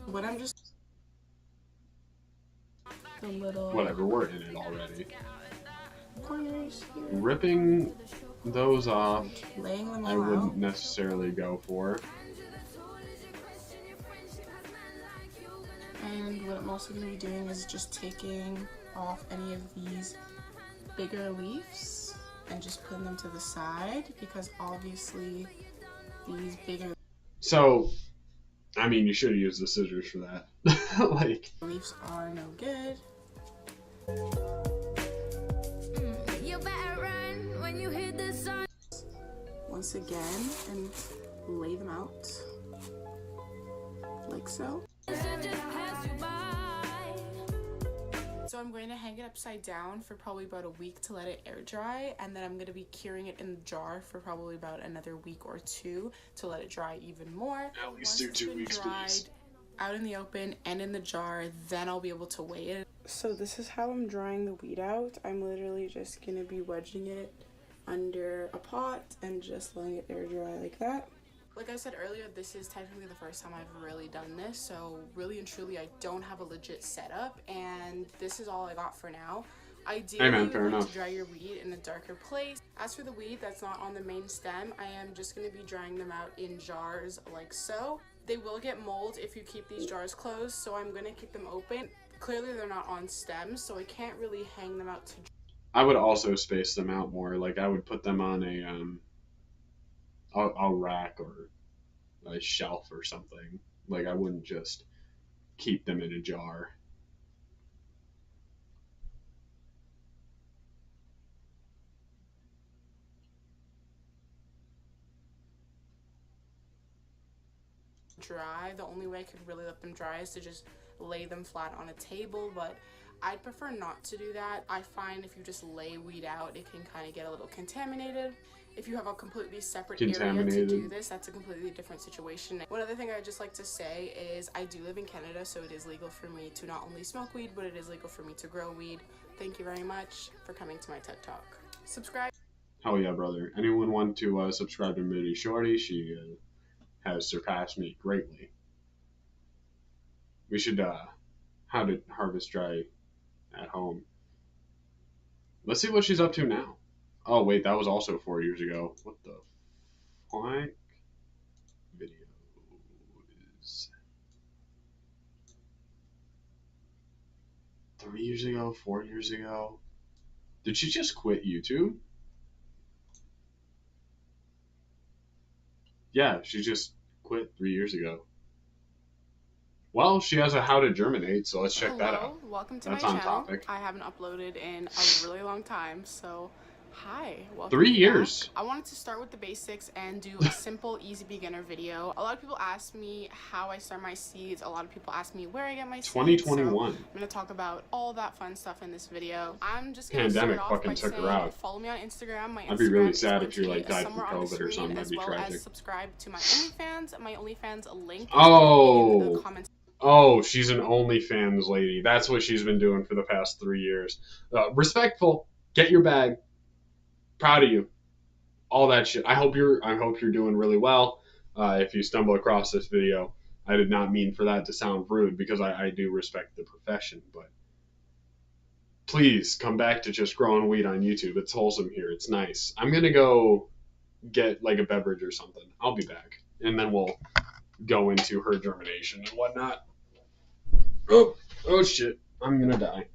But I'm just the little Whatever, we're in it already. corners here. Ripping those off, Laying them I all wouldn't out. necessarily go for. And what I'm also going to be doing is just taking off any of these bigger leaves and just putting them to the side, because obviously these bigger So, I mean, you should have used the scissors for that. Like, leaves are no good. You better run when you hear the song. Once again, and lay them out like so. So I'm going to hang it upside down for probably about a week to let it air dry, and then I'm going to be curing it in the jar for probably about another week or 2 to let it dry even more. at least do 2 weeks, please. Out in the open and in the jar, then I'll be able to weigh it. So this is how I'm drying the weed out. I'm literally just going to be wedging it under a pot and just letting it air dry like that. Like I said earlier, this is technically the first time I've really done this, so really and truly I don't have a legit setup, and this is all I got for now. Ideally, Amen, you fair would like enough. to dry your weed in a darker place. As for the weed that's not on the main stem, I am just going to be drying them out in jars like so. They will get mold if you keep these jars closed, so I'm going to keep them open. Clearly they're not on stems, so I can't really hang them out to dry. I would also space them out more. Like, I would put them on a rack or a shelf or something. Like, I wouldn't just keep them in a jar. Dry. The only way I could really let them dry is to just lay them flat on a table, but I'd prefer not to do that. I find if you just lay weed out, it can kind of get a little contaminated. If you have a completely separate area to do this, that's a completely different situation. One other thing I'd just like to say is I do live in Canada, so it is legal for me to not only smoke weed, but it is legal for me to grow weed. Thank you very much for coming to my TED Talk. Subscribe. Hell yeah, brother. Anyone want to subscribe to Moody Shorty? She has surpassed me greatly. We should, how to harvest dry at home. Let's see what she's up to now. Oh, wait, that was also 4 years ago. What the fuck? Videos. 3 years ago? 4 years ago? Did she just quit YouTube? Yeah, she just quit 3 years ago. Well, she has a how to germinate, so let's check that out. Welcome to That's my on channel. topic. I haven't uploaded in a really long time, so hi. Welcome 3 back. years. I wanted to start with the basics and do a simple, easy beginner video. A lot of people ask me how I start my seeds. A lot of people ask me where I get my seeds. 2021. So I'm going to talk about all that fun stuff in this video. I'm just going to Pandemic start off fucking by took her saying out. follow me on Instagram. My I'd be really Instagram is sad going if you, to like, be died from somewhere on the COVID or screen, something. That'd as be well tragic. as subscribe to my OnlyFans. My OnlyFans link is Oh. in the comments. Oh, she's an OnlyFans lady. That's what she's been doing for the past 3 years. Respectful. Get your bag. Proud of you. All that shit. I hope you're doing really well. If you stumble across this video, I did not mean for that to sound rude, because I do respect the profession, but please come back to just growing weed on YouTube. It's wholesome here. It's nice. I'm gonna go get like a beverage or something. I'll be back, and then we'll go into her germination and whatnot. Oh shit! I'm gonna die.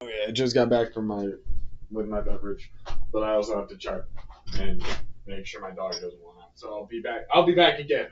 Okay, I just got back from my beverage, but I also have to check and make sure my dog doesn't want out. So I'll be back. I'll be back again.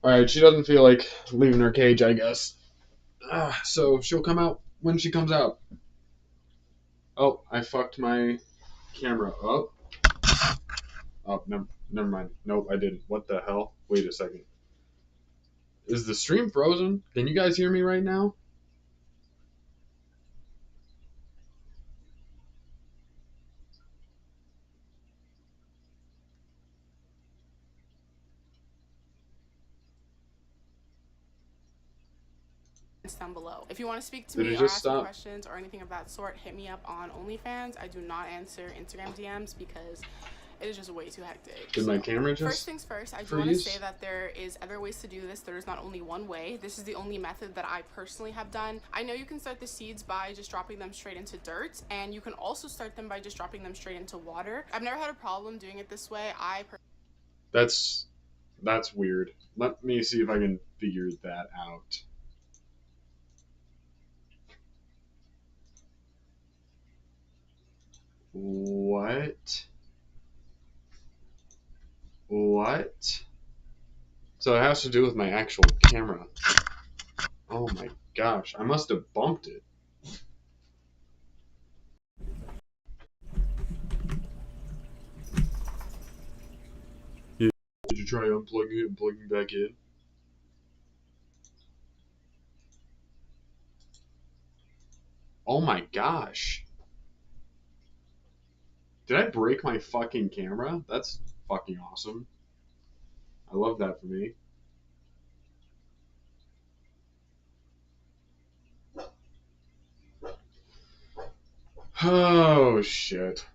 All right, she doesn't feel like leaving her cage, I guess. So she'll come out when she comes out. Oh, I fucked my camera up. Oh, never mind. Nope, I didn't. What the hell? Wait a second. Is the stream frozen? Can you guys hear me right now? Down below. If you want to speak to Did me it or just ask me stop? questions or anything of that sort, hit me up on OnlyFans. I do not answer Instagram DMs because It is just way too hectic. Did my camera just First things first, I do want to say that there is other ways to do this. There is not only one way. This is the only method that I personally have done. I know you can start the seeds by just dropping them straight into dirt, and you can also start them by just dropping them straight into water. I've never had a problem doing it this way. That's weird. Let me see if I can figure that out. What? So it has to do with my actual camera. Oh my gosh, I must have bumped it. Yeah, did you try unplugging it and plugging back in? Oh my gosh. Did I break my fucking camera? That's fucking awesome. I love that for me. Oh shit.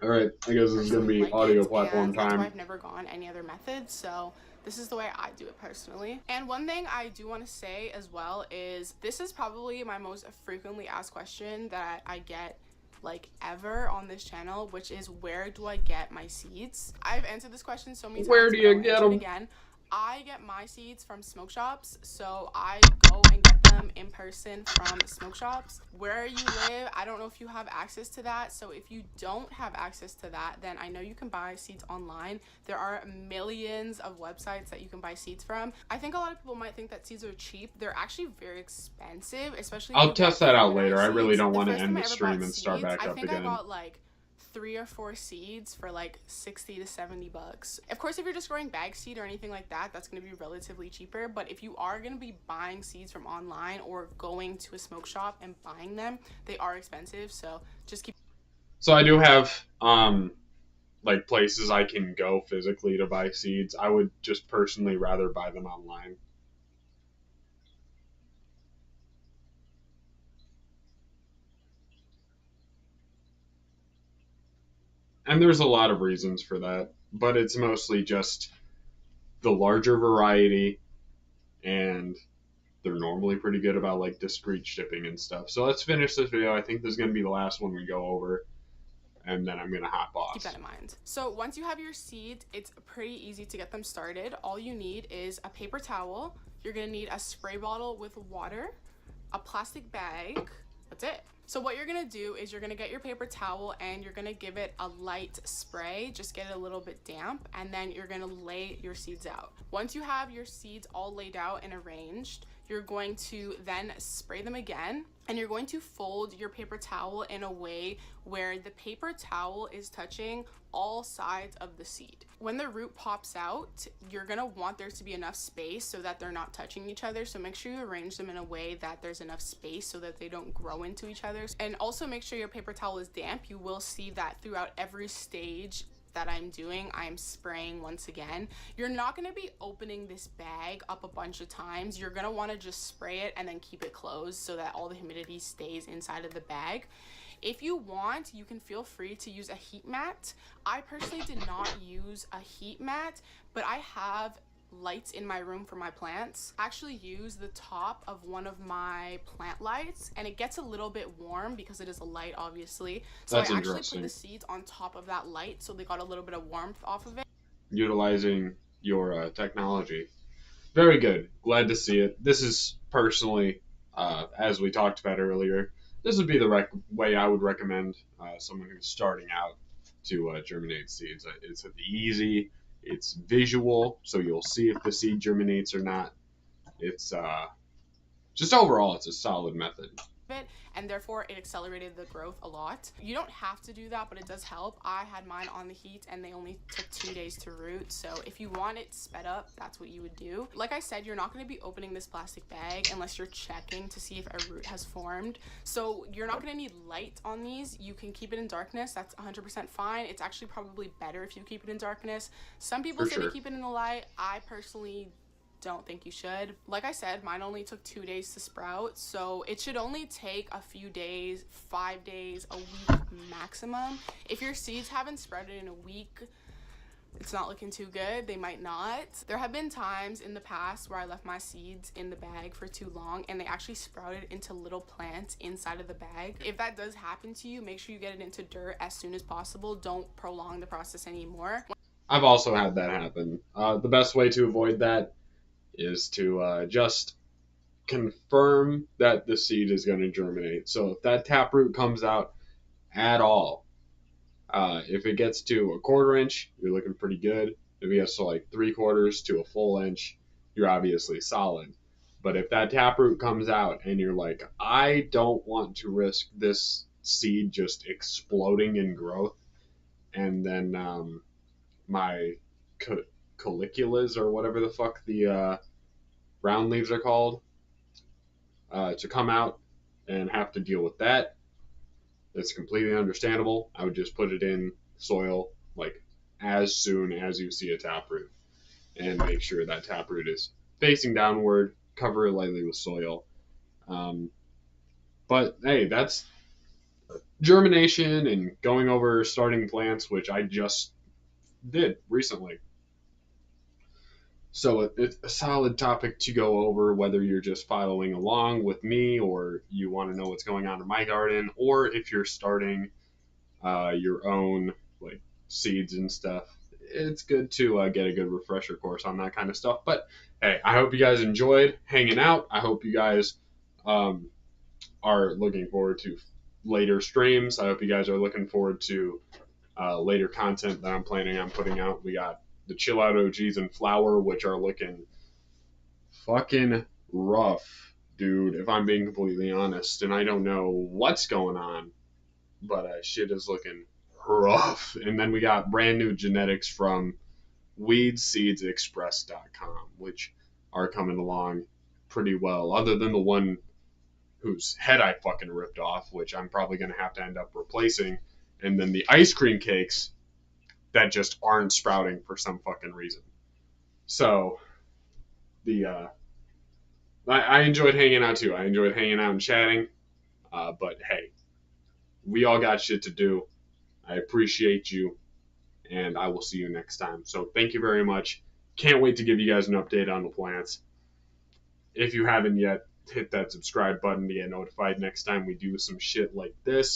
Alright, I guess this is gonna be audio platform time. That's why I've never gone any other method, so this is the way I do it personally. And one thing I do want to say as well is this is probably my most frequently asked question that I get like ever on this channel, which is where do I get my seeds? I've answered this question so many times. Where do you get them? Again, I get my seeds from smoke shops, so I go and get them in person from smoke shops. Where you live, I don't know if you have access to that, so if you don't have access to that, then I know you can buy seeds online. There are millions of websites that you can buy seeds from. I think a lot of people might think that seeds are cheap. They're actually very expensive, especially. I'll test that out later. I really don't want to end the stream and start back up again. I bought like 3 or 4 seeds for like 60 to 70 bucks. Of course, if you're just growing bag seed or anything like that, that's going to be relatively cheaper. But if you are going to be buying seeds from online or going to a smoke shop and buying them, they are expensive. So just keep. So I do have like places I can go physically to buy seeds. I would just personally rather buy them online. And there's a lot of reasons for that, but it's mostly just the larger variety, and they're normally pretty good about like discreet shipping and stuff. So let's finish this video. I think this is going to be the last one we go over, and then I'm going to hop off. Keep that in mind. So once you have your seeds, it's pretty easy to get them started. All you need is a paper towel. You're going to need a spray bottle with water, a plastic bag. That's it. So what you're gonna do is you're gonna get your paper towel and you're gonna give it a light spray, just get it a little bit damp, and then you're gonna lay your seeds out. Once you have your seeds all laid out and arranged, you're going to then spray them again, and you're going to fold your paper towel in a way where the paper towel is touching all sides of the seed. When the root pops out, you're gonna want there to be enough space so that they're not touching each other. So make sure you arrange them in a way that there's enough space so that they don't grow into each other. And also make sure your paper towel is damp. You will see that throughout every stage that I'm doing, I'm spraying once again. You're not going to be opening this bag up a bunch of times. You're going to want to just spray it and then keep it closed so that all the humidity stays inside of the bag. If you want, you can feel free to use a heat mat. I personally did not use a heat mat, but I have lights in my room for my plants. I actually use the top of one of my plant lights, and it gets a little bit warm because it is a light, obviously. So That's I actually interesting. put the seeds on top of that light so they got a little bit of warmth off of it. Utilizing your technology. Very good. Glad to see it. This is personally, as we talked about earlier, this would be the way I would recommend someone who's starting out to germinate seeds. It's easy. It's visual, so you'll see if the seed germinates or not. It's just overall, it's a solid method. And therefore it accelerated the growth a lot. You don't have to do that, but it does help. I had mine on the heat and they only took 2 days to root. So if you want it sped up, that's what you would do. Like I said, you're not going to be opening this plastic bag unless you're checking to see if a root has formed. So you're not going to need light on these. You can keep it in darkness. That's 100% fine. It's actually probably better if you keep it in darkness. Some people say to keep it in the light. I personally don't think you should. Like I said, mine only took 2 days to sprout, so it should only take a few days, 5 days, a week maximum. If your seeds haven't sprouted in a week, it's not looking too good. They might not. There have been times in the past where I left my seeds in the bag for too long and they actually sprouted into little plants inside of the bag. If that does happen to you, make sure you get it into dirt as soon as possible. Don't prolong the process anymore. I've also had that happen. The best way to avoid that is to just confirm that the seed is going to germinate. So if that taproot comes out at all, if it gets to a 1/4 inch, you're looking pretty good. If it gets to like 3/4 to a full inch, you're obviously solid. But if that taproot comes out and you're like, I don't want to risk this seed just exploding in growth, and then my caliculas or whatever the fuck the round leaves are called to come out and have to deal with that. It's completely understandable. I would just put it in soil like as soon as you see a taproot and make sure that taproot is facing downward. Cover it lightly with soil. But hey, that's germination and going over starting plants, which I just did recently. So it's a solid topic to go over, whether you're just following along with me or you want to know what's going on in my garden, or if you're starting your own like seeds and stuff. It's good to get a good refresher course on that kind of stuff. But hey, I hope you guys enjoyed hanging out. I hope you guys are looking forward to later streams. I hope you guys are looking forward to later content that I'm planning on putting out. We got the Chill Out OGs and Flower, which are looking fucking rough, dude, if I'm being completely honest. And I don't know what's going on, but shit is looking rough. And then we got brand new genetics from weedseedsexpress.com, which are coming along pretty well, other than the one whose head I fucking ripped off, which I'm probably going to have to end up replacing. And then the ice cream cakes that just aren't sprouting for some fucking reason. So, I enjoyed hanging out too. I enjoyed hanging out and chatting. But hey, we all got shit to do. I appreciate you, and I will see you next time. So thank you very much. Can't wait to give you guys an update on the plants. If you haven't yet, hit that subscribe button to get notified next time we do some shit like this.